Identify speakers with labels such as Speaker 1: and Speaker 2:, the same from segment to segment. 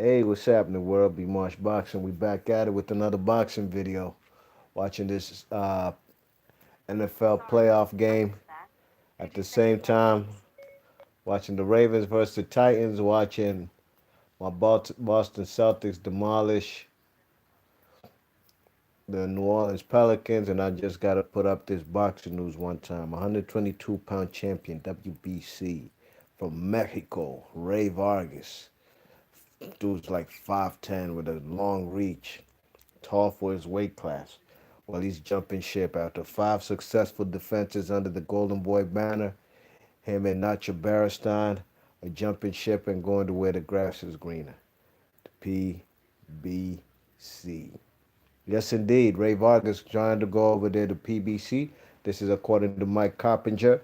Speaker 1: Hey, what's happening, world? Be Marsh Boxing. We back at it with another boxing video. Watching this NFL playoff game at the same time. Watching the Ravens versus the Titans. Watching my Boston Celtics demolish the New Orleans Pelicans. And I just got to put up this boxing news one time. 122-pound champion WBC from Mexico, Ray Vargas. Dude's like 5'10" with a long reach. Tall for his weight class. Well, he's jumping ship after five successful defenses under the Golden Boy banner. Him and Nacho Barristan are jumping ship and going to where the grass is greener. The PBC. Yes, indeed. Ray Vargas trying to go over there to PBC. This is according to Mike Coppinger.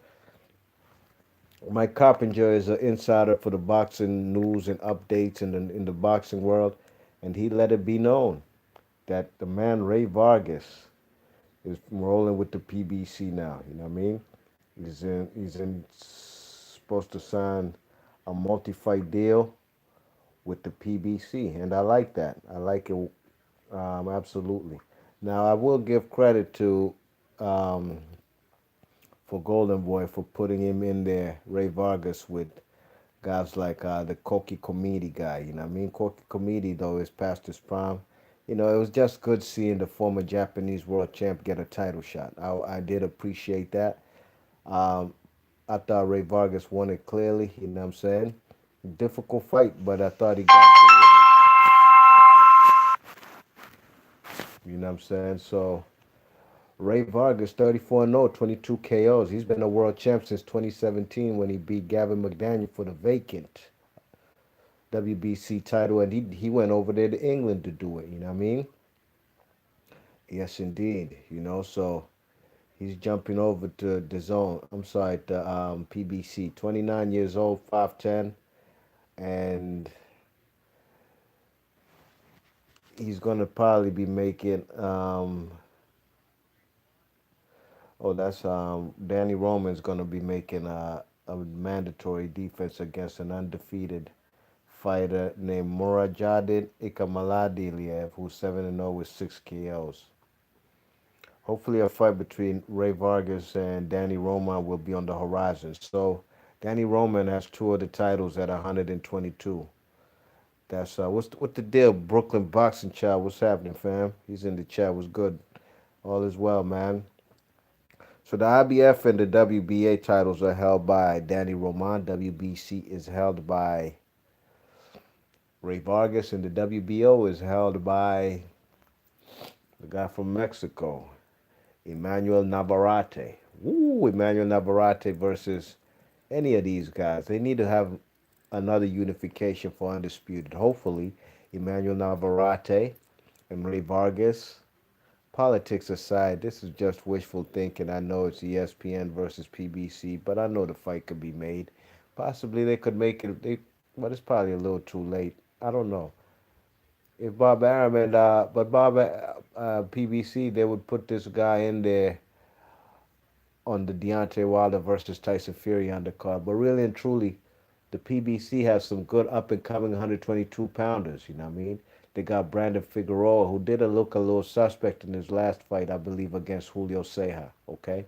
Speaker 1: Mike Coppinger is an insider for the boxing news and updates in the boxing world, and he let it be known that the man Ray Vargas is rolling with the PBC now. You know what I mean? He's in supposed to sign a multi-fight deal with the PBC, and I like that. I like it absolutely. Now I will give credit to um, for Golden Boy for putting him in there, Ray Vargas, with guys like the Koki Komedi guy. You know what I mean? Koki Komedi though is past his prime. You know, it was just good seeing the former Japanese world champ get a title shot. I did appreciate that. Um, I thought Ray Vargas won it clearly. You know what I'm saying? Difficult fight, but I thought he got through it. You know what I'm saying? So Ray Vargas, 34-0, 22 KOs. He's been a world champ since 2017 when he beat Gavin McDaniel for the vacant WBC title, and he went over there to England to do it. You know what I mean? Yes, indeed. You know, so he's jumping over to the zone. I'm sorry, the PBC. 29 years old, 5'10", and he's gonna probably be making. That's Danny Roman's gonna be making a mandatory defense against an undefeated fighter named Murajadin Ikamaladilev, who's 7-0 with 6 KOs. Hopefully, a fight between Ray Vargas and Danny Roman will be on the horizon. So, Danny Roman has two of the titles at 122. That's what the deal, Brooklyn Boxing Child. What's happening, fam? He's in the chat. What's good? All is well, man. So the IBF and the WBA titles are held by Danny Roman. WBC is held by Ray Vargas, and the WBO is held by the guy from Mexico, Emmanuel Navarrete. Ooh, Emmanuel Navarrete versus any of these guys. They need to have another unification for Undisputed. Hopefully, Emmanuel Navarrete and Ray Vargas. Politics aside, this is just wishful thinking. I know it's ESPN versus PBC, but I know the fight could be made. Possibly they could make it, but it's probably a little too late. I don't know. If Bob Arum and but Bob PBC, they would put this guy in there on the Deontay Wilder versus Tyson Fury undercard. But really and truly, the PBC has some good up and coming 122 pounders. You know what I mean? They got Brandon Figueroa, who did look a little suspect in his last fight, I believe, against Julio Ceja. Okay,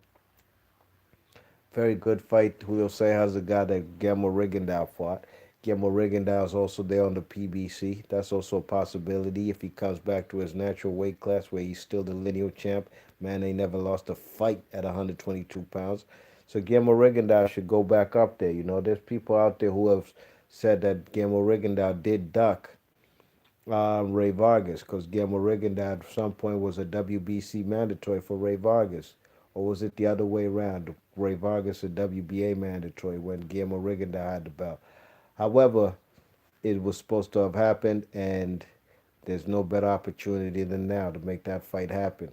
Speaker 1: very good fight. Julio Ceja is the guy that Guillermo Rigondeaux fought. Guillermo Rigondeaux is also there on the PBC. That's also a possibility if he comes back to his natural weight class where he's still the lineal champ. Man, they never lost a fight at 122 pounds. So Guillermo Rigondeaux should go back up there. You know, there's people out there who have said that Guillermo Rigondeaux did duck Ray Vargas because Guillermo Rigondeaux at some point was a WBC mandatory for Ray Vargas. Or was it the other way around? Ray Vargas a WBA mandatory when Guillermo Rigondeaux had the belt. However, it was supposed to have happened, and there's no better opportunity than now to make that fight happen.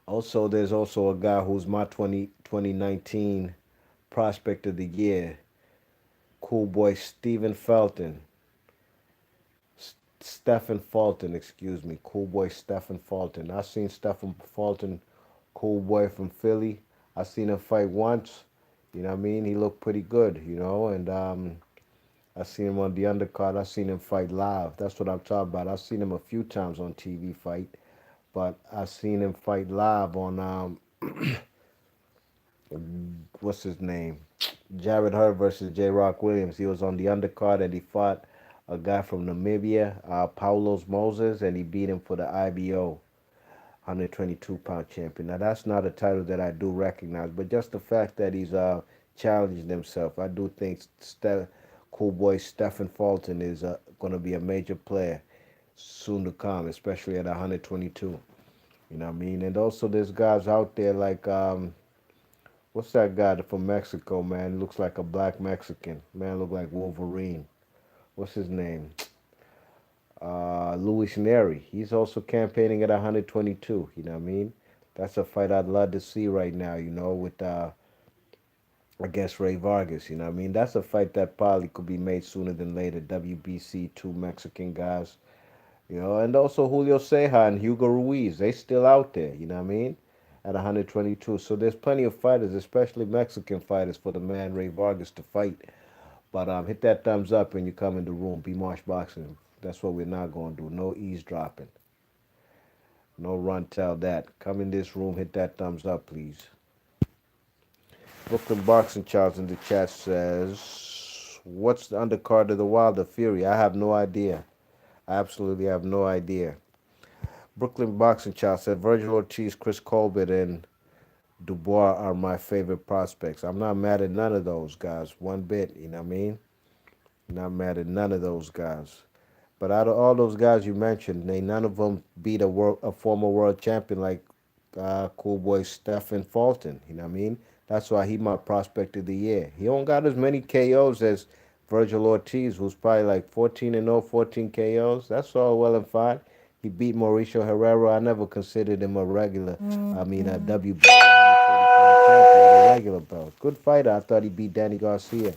Speaker 1: Also, there's also a guy who's my 2019 prospect of the year, cool boy Stephen Felton. Stephen Fulton, excuse me, cool boy Stephen Fulton. I seen Stephen Fulton, cool boy from Philly. I seen him fight once. You know what I mean? He looked pretty good, you know, and I seen him on the undercard. I seen him fight live. That's what I'm talking about. I've seen him a few times on TV fight, but I seen him fight live on what's his name? Jared Hurt versus J. Rock Williams. He was on the undercard and he fought a guy from Namibia, Paulos Moses, and he beat him for the IBO 122-pound champion. Now that's not a title that I do recognize, but just the fact that he's challenged himself, I do think cool boy Stephen Fulton is going to be a major player soon to come, especially at 122. You know what I mean? And also there's guys out there like what's that guy from Mexico, man? Looks like a black Mexican. Man look like Wolverine. What's his name? Luis Neri. He's also campaigning at 122. You know what I mean? That's a fight I'd love to see right now. You know, with against Ray Vargas. You know what I mean? That's a fight that probably could be made sooner than later. WBC, two Mexican guys. You know, and also Julio Ceja and Hugo Ruiz. They still out there. You know what I mean? At 122. So there's plenty of fighters, especially Mexican fighters, for the man Ray Vargas to fight. But hit that thumbs up when you come in the room. Be Marsh Boxing. That's what we're not going to do. No eavesdropping. No run tell that. Come in this room. Hit that thumbs up, please. Brooklyn Boxing Charles in the chat says, what's the undercard of the Wilder Fury? I have no idea. I absolutely have no idea. Brooklyn Boxing Charles said, Virgil Ortiz, Chris Colbert, and Dubois are my favorite prospects. I'm not mad at none of those guys one bit. You know what I mean? Not mad at none of those guys. But out of all those guys you mentioned, they none of them beat a former world champion like cool boy Stephen Fulton. You know what I mean? That's why he my prospect of the year. He don't got as many KOs as Virgil Ortiz, who's probably like 14-0, 14 KOs. That's all well and fine. He beat Mauricio Herrera. I never considered him a regular. I mean, a WBO 140-pound champion, a regular belt. Good fighter. I thought he beat Danny Garcia.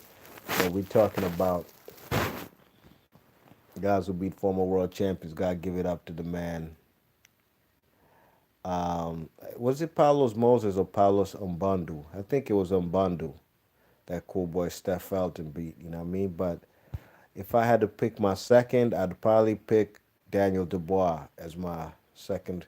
Speaker 1: So we talking about guys who beat former world champions. Gotta give it up to the man. Was it Paulos Moses or Paulos Umbandu? I think it was Umbandu that cool boy Steph Felton beat. You know what I mean? But if I had to pick my second, I'd probably pick Daniel Dubois as my second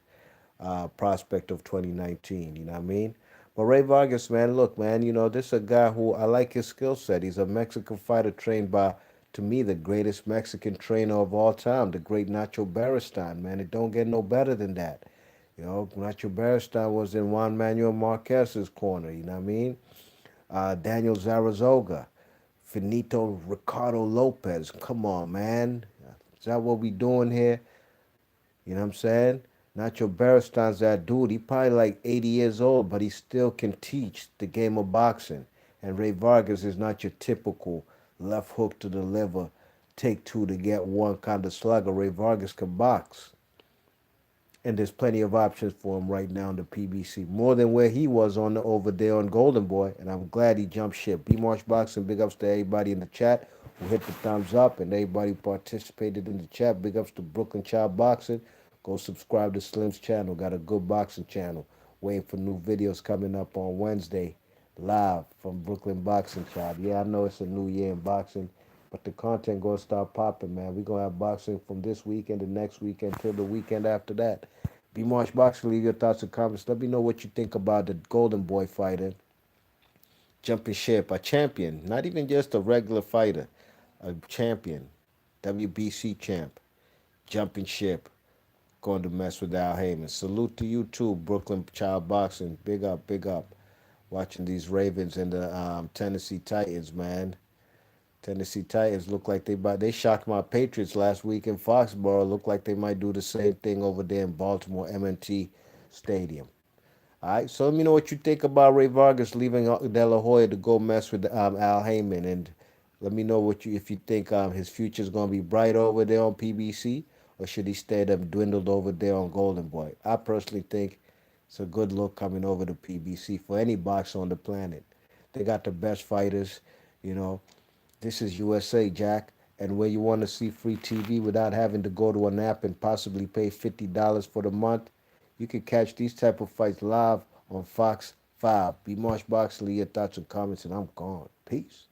Speaker 1: prospect of 2019. You know what I mean? But Ray Vargas, man, look, man, you know, this is a guy who I like his skill set. He's a Mexican fighter trained by, to me, the greatest Mexican trainer of all time, the great Nacho Beristain, man. It don't get no better than that. You know, Nacho Beristain was in Juan Manuel Marquez's corner, you know what I mean? Daniel Zaragoza, Finito Ricardo Lopez. Come on, man. Is that what we doing here? You know what I'm saying? Nacho Beristain's that dude. He probably like 80 years old, but he still can teach the game of boxing. And Ray Vargas is not your typical left hook to the liver, take two to get one kind of slugger. Ray Vargas can box. And there's plenty of options for him right now in the PBC. More than where he was on over there on Golden Boy. And I'm glad he jumped ship. B Marsh Boxing, big ups to everybody in the chat who hit the thumbs up and everybody who participated in the chat. Big ups to Brooklyn Child Boxing. Go subscribe to Slim's channel. Got a good boxing channel. Waiting for new videos coming up on Wednesday. Live from Brooklyn Boxing Child. Yeah, I know it's a new year in boxing. But the content gonna start popping, man. We gonna have boxing from this weekend to next weekend till the weekend after that. B Marsh Boxing, leave your thoughts and comments. Let me know what you think about the Golden Boy fighter. Jumping ship, a champion, not even just a regular fighter, a champion, WBC champ, jumping ship, going to mess with Al Heyman. Salute to you too, Brooklyn Child Boxing. Big up, big up. Watching these Ravens and the Tennessee Titans, man. Tennessee Titans look like they shocked my Patriots last week in Foxborough. Look like they might do the same thing over there in Baltimore M&T Stadium. All right, so let me know what you think about Ray Vargas leaving De La Hoya to go mess with Al Heyman, and let me know if you think his future is gonna be bright over there on PBC, or should he stay there dwindled over there on Golden Boy. I personally think it's a good look coming over to PBC for any boxer on the planet. They got the best fighters, you know. This is USA, Jack, and where you want to see free TV without having to go to an app and possibly pay $50 for the month, you can catch these type of fights live on Fox 5. Be Marsh Boxley, your thoughts and comments, and I'm gone. Peace.